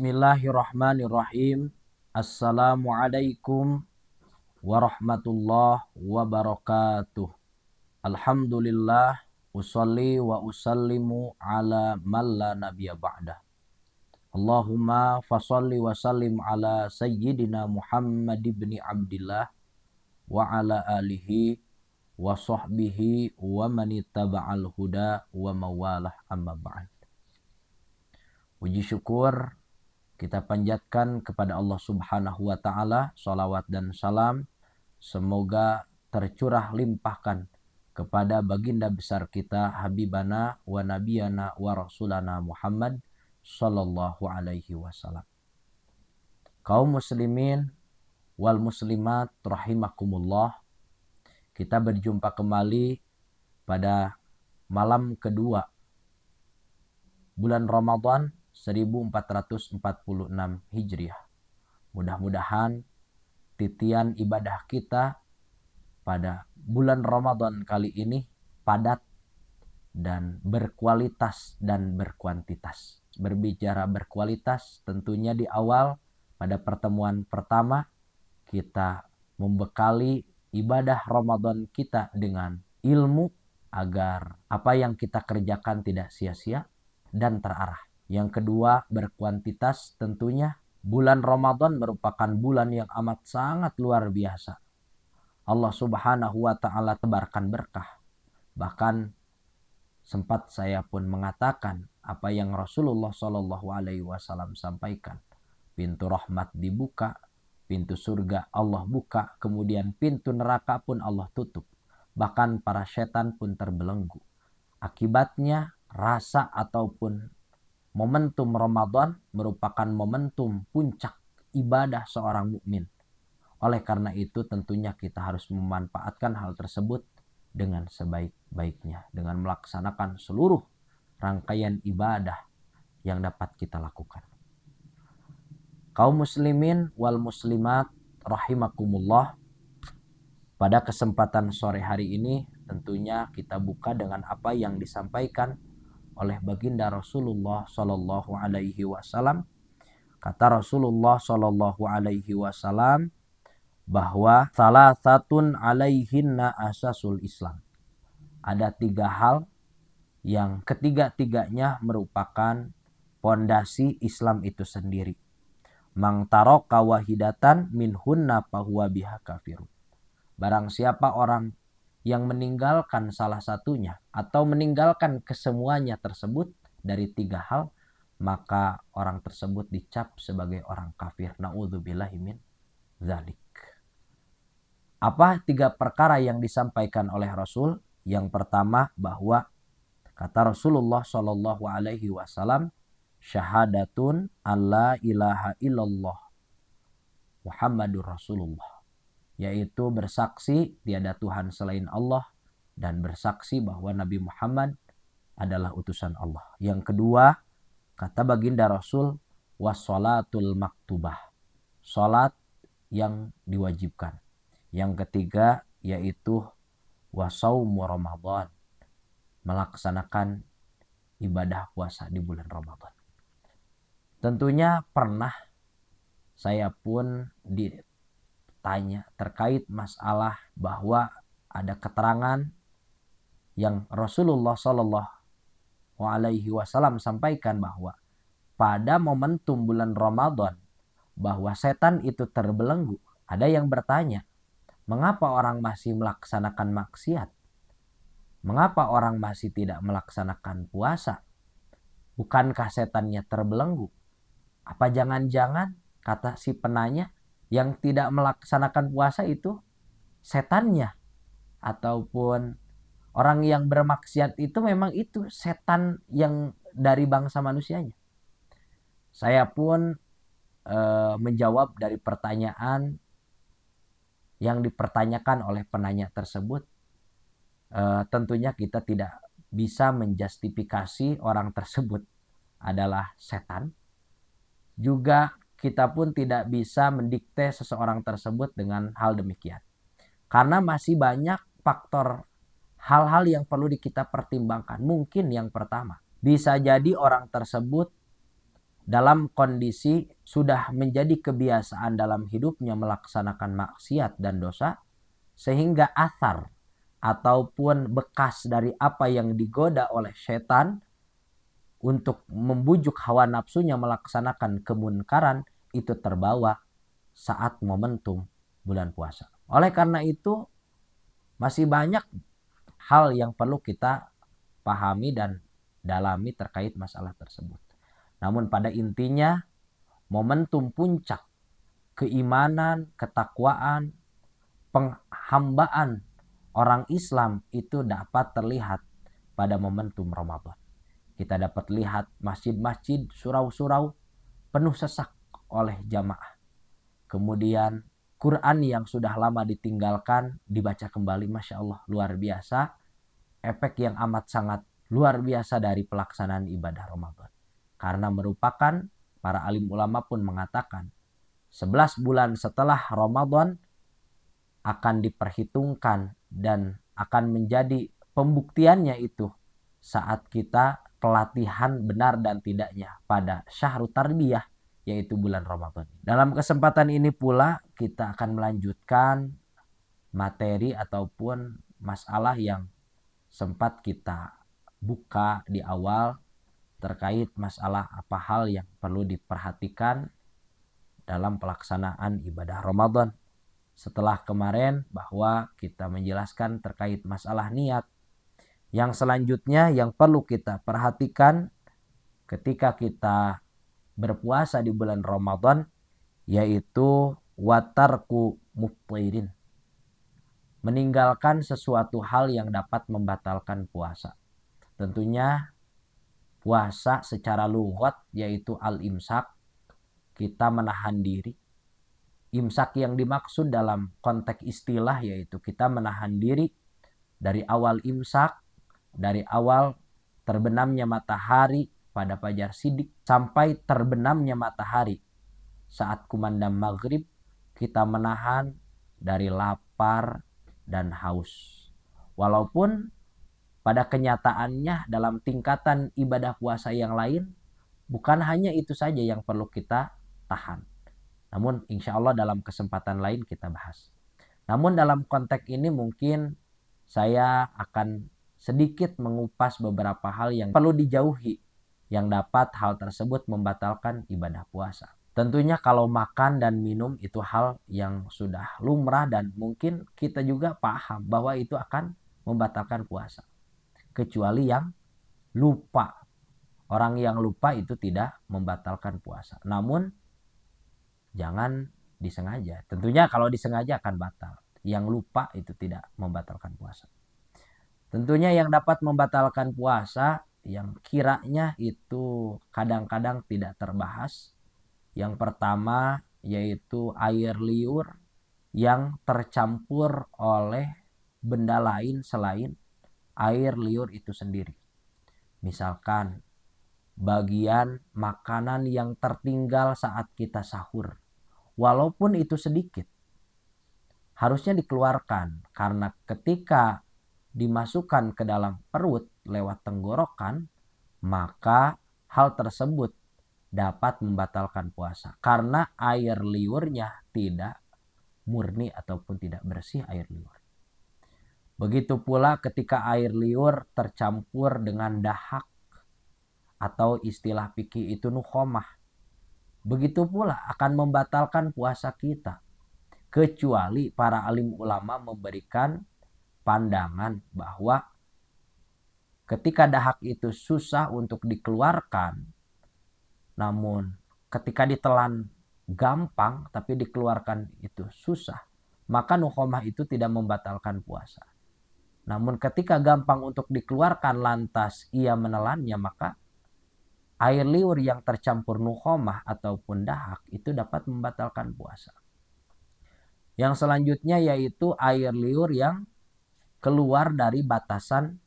Bismillahirrahmanirrahim. Assalamualaikum warahmatullahi wabarakatuh. Alhamdulillah, usolli wa usallimu ala man la nabiyya ba'dah. Allahumma fasalli wa sallim ala sayyidina Muhammad ibn Abdillah wa ala alihi wa sahbihi wa manittaba'al huda wa mawalah amma ba'd. Puji syukur kita panjatkan kepada Allah Subhanahu wa Ta'ala, salawat dan salam semoga tercurah limpahkan kepada baginda besar kita, Habibana wa Nabiyana wa Rasulana Muhammad sallallahu alaihi wasallam. Kaum muslimin wal muslimat rahimakumullah, kita berjumpa kembali pada malam kedua bulan Ramadan 1446 Hijriah. Mudah-mudahan titian ibadah kita pada bulan Ramadan kali ini padat dan berkualitas dan berkuantitas. Berbicara berkualitas, tentunya di awal pada pertemuan pertama kita membekali ibadah Ramadan kita dengan ilmu agar apa yang kita kerjakan tidak sia-sia dan terarah. Yang kedua, berkuantitas, tentunya bulan Ramadan merupakan bulan yang amat sangat luar biasa. Allah Subhanahu wa Ta'ala tebarkan berkah. Bahkan sempat saya pun mengatakan apa yang Rasulullah Shallallahu alaihi wasallam sampaikan. Pintu rahmat dibuka, pintu surga Allah buka, kemudian pintu neraka pun Allah tutup. Bahkan para setan pun terbelenggu. Akibatnya rasa ataupun momentum Ramadan merupakan momentum puncak ibadah seorang mukmin. Oleh karena itu tentunya kita harus memanfaatkan hal tersebut dengan sebaik-baiknya, dengan melaksanakan seluruh rangkaian ibadah yang dapat kita lakukan. Kaum muslimin wal muslimat rahimakumullah, pada kesempatan sore hari ini tentunya kita buka dengan apa yang disampaikan oleh baginda Rasulullah Sallallahu Alaihi Wasallam. Kata Rasulullah Sallallahu Alaihi Wasallam bahwa salah satun alaihinna asasul Islam. Ada 3 hal yang ketiga-tiganya merupakan pondasi Islam itu sendiri. Mang taraka wahidatan minhunna fahuwa biha kafirun. Barang siapa orang yang meninggalkan salah satunya atau meninggalkan kesemuanya tersebut dari 3 hal, maka orang tersebut dicap sebagai orang kafir. Na'udzubillahi min dzalik. Apa 3 perkara yang disampaikan oleh Rasul? Yang pertama, bahwa kata Rasulullah Shallallahu alaihi wasallam, syahadatun alla ilaha illallah Muhammadur Rasulullah, yaitu bersaksi tiada Tuhan selain Allah dan bersaksi bahwa Nabi Muhammad adalah utusan Allah. Yang kedua, kata baginda Rasul, wassalatul maktubah, salat yang diwajibkan. Yang ketiga yaitu wasaumu Ramadan, melaksanakan ibadah puasa di bulan Ramadan. Tentunya pernah saya pun ditanya terkait masalah bahwa ada keterangan yang Rasulullah Shallallahu alaihi wasallam sampaikan bahwa pada momentum bulan Ramadan bahwa setan itu terbelenggu. Ada yang bertanya, mengapa orang masih melaksanakan maksiat? Mengapa orang masih tidak melaksanakan puasa? Bukankah setannya terbelenggu? Apa jangan-jangan, kata si penanya, yang tidak melaksanakan puasa itu setannya? Ataupun orang yang bermaksiat itu memang itu setan yang dari bangsa manusianya? Saya pun menjawab dari pertanyaan yang dipertanyakan oleh penanya tersebut. Tentunya kita tidak bisa menjustifikasi orang tersebut adalah setan. Juga kita pun tidak bisa mendikte seseorang tersebut dengan hal demikian. Karena masih banyak faktor hal-hal yang perlu kita pertimbangkan. Mungkin yang pertama, bisa jadi orang tersebut dalam kondisi sudah menjadi kebiasaan dalam hidupnya melaksanakan maksiat dan dosa, sehingga asar ataupun bekas dari apa yang digoda oleh setan untuk membujuk hawa nafsunya melaksanakan kemunkaran itu terbawa saat momentum bulan puasa. Oleh karena itu masih banyak hal yang perlu kita pahami dan dalami terkait masalah tersebut. Namun pada intinya momentum puncak keimanan, ketakwaan, penghambaan orang Islam itu dapat terlihat pada momentum Ramadan. Kita dapat lihat masjid-masjid, surau-surau penuh sesak oleh jamaah. Kemudian Quran yang sudah lama ditinggalkan dibaca kembali, Masya Allah, luar biasa. Efek yang amat sangat luar biasa dari pelaksanaan ibadah Ramadan. Karena merupakan, para alim ulama pun mengatakan, 11 bulan setelah Ramadan akan diperhitungkan dan akan menjadi pembuktiannya itu saat kita pelatihan benar dan tidaknya pada syahrul tarbiyah, yaitu bulan Ramadan. Dalam kesempatan ini pula kita akan melanjutkan materi ataupun masalah yang sempat kita buka di awal terkait masalah apa hal yang perlu diperhatikan dalam pelaksanaan ibadah Ramadan. Setelah kemarin bahwa kita menjelaskan terkait masalah niat, yang selanjutnya yang perlu kita perhatikan ketika kita berpuasa di bulan Ramadan yaitu watarku muftirin, meninggalkan sesuatu hal yang dapat membatalkan puasa. Tentunya puasa secara lughat yaitu al-imsak, kita menahan diri. Imsak yang dimaksud dalam konteks istilah yaitu kita menahan diri dari awal imsak, dari awal terbenamnya matahari pada fajar sidik sampai terbenamnya matahari saat kumandang maghrib, kita menahan dari lapar dan haus. Walaupun pada kenyataannya dalam tingkatan ibadah puasa yang lain bukan hanya itu saja yang perlu kita tahan. Namun insya Allah dalam kesempatan lain kita bahas. Namun dalam konteks ini mungkin saya akan sedikit mengupas beberapa hal yang perlu dijauhi yang dapat hal tersebut membatalkan ibadah puasa. Tentunya kalau makan dan minum itu hal yang sudah lumrah dan mungkin kita juga paham bahwa itu akan membatalkan puasa. Kecuali yang lupa. Orang yang lupa itu tidak membatalkan puasa. Namun jangan disengaja. Tentunya kalau disengaja akan batal. Yang lupa itu tidak membatalkan puasa. Tentunya yang dapat membatalkan puasa yang kiranya itu kadang-kadang tidak terbahas. Yang pertama yaitu air liur yang tercampur oleh benda lain selain air liur itu sendiri. Misalkan bagian makanan yang tertinggal saat kita sahur. Walaupun itu sedikit, harusnya dikeluarkan karena ketika dimasukkan ke dalam perut lewat tenggorokan, maka hal tersebut dapat membatalkan puasa karena air liurnya tidak murni ataupun tidak bersih air liur. Begitu pula ketika air liur tercampur dengan dahak atau istilah fikih itu nukhomah. Begitu pula akan membatalkan puasa kita. Kecuali para alim ulama memberikan pandangan bahwa ketika dahak itu susah untuk dikeluarkan, namun ketika ditelan gampang tapi dikeluarkan itu susah, maka nukhomah itu tidak membatalkan puasa. Namun ketika gampang untuk dikeluarkan lantas ia menelannya, maka air liur yang tercampur nukhomah ataupun dahak itu dapat membatalkan puasa. Yang selanjutnya yaitu air liur yang keluar dari batasan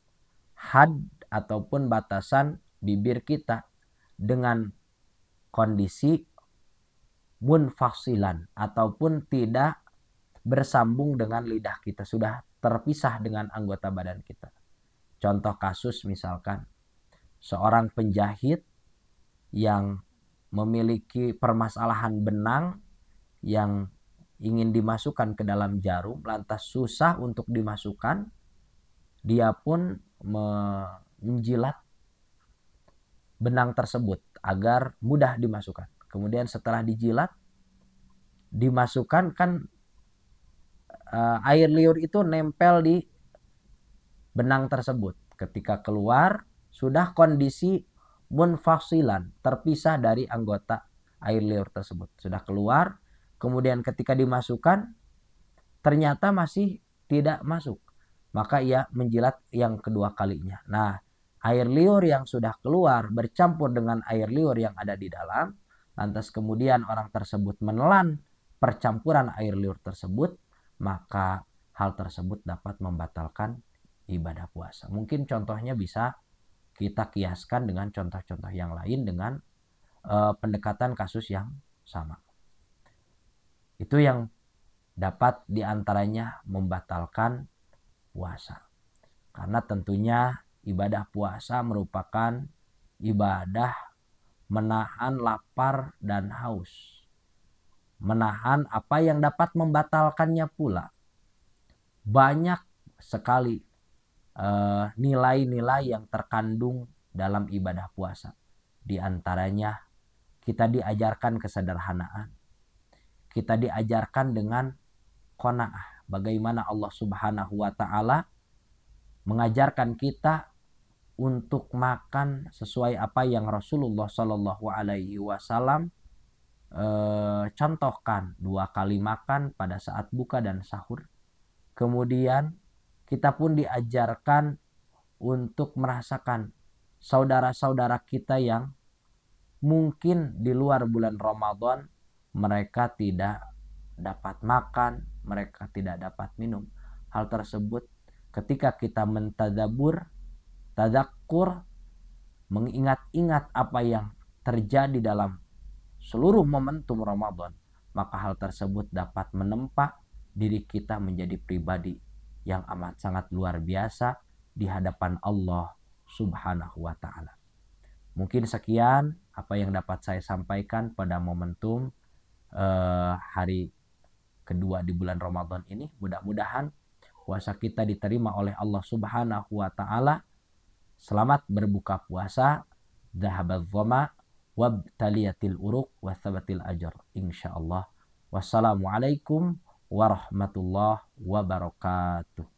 had ataupun batasan bibir kita dengan kondisi munfasilan ataupun tidak bersambung dengan lidah kita, sudah terpisah dengan anggota badan kita. Contoh kasus misalkan seorang penjahit yang memiliki permasalahan benang yang ingin dimasukkan ke dalam jarum, lantas susah untuk dimasukkan, dia pun menjilat benang tersebut agar mudah dimasukkan. Kemudian setelah dijilat, dimasukkan, kan air liur itu nempel di benang tersebut. Ketika keluar, sudah kondisi munfasilan, terpisah dari anggota air liur tersebut. Sudah keluar, kemudian ketika dimasukkan, ternyata masih tidak masuk. Maka ia menjilat yang kedua kalinya. Nah, air liur yang sudah keluar bercampur dengan air liur yang ada di dalam, lantas kemudian orang tersebut menelan percampuran air liur tersebut, maka hal tersebut dapat membatalkan ibadah puasa. Mungkin contohnya bisa kita kiaskan dengan contoh-contoh yang lain dengan pendekatan kasus yang sama. Itu yang dapat diantaranya membatalkan puasa. Karena tentunya ibadah puasa merupakan ibadah menahan lapar dan haus. Menahan apa yang dapat membatalkannya pula. Banyak sekali nilai-nilai yang terkandung dalam ibadah puasa. Di antaranya kita diajarkan kesederhanaan. Kita diajarkan dengan qanaah. Bagaimana Allah Subhanahu wa taala mengajarkan kita untuk makan sesuai apa yang Rasulullah Shallallahu alaihi wasallam contohkan, 2 kali makan pada saat buka dan sahur. Kemudian kita pun diajarkan untuk merasakan saudara-saudara kita yang mungkin di luar bulan Ramadan mereka tidak dapat makan, mereka tidak dapat minum. Hal tersebut ketika kita mentadabur, tadakkur, mengingat-ingat apa yang terjadi dalam seluruh momentum Ramadan, maka hal tersebut dapat menempa diri kita menjadi pribadi yang amat sangat luar biasa di hadapan Allah Subhanahu wa taala. Mungkin sekian apa yang dapat saya sampaikan pada momentum hari kedua di bulan Ramadan ini. Mudah-mudahan puasa kita diterima oleh Allah Subhanahu wa taala. Selamat berbuka puasa. Dhahabadz dhama wabtaliyatil uruq wa thabatil ajr insyaallah. Wassalamualaikum warahmatullahi wabarakatuh.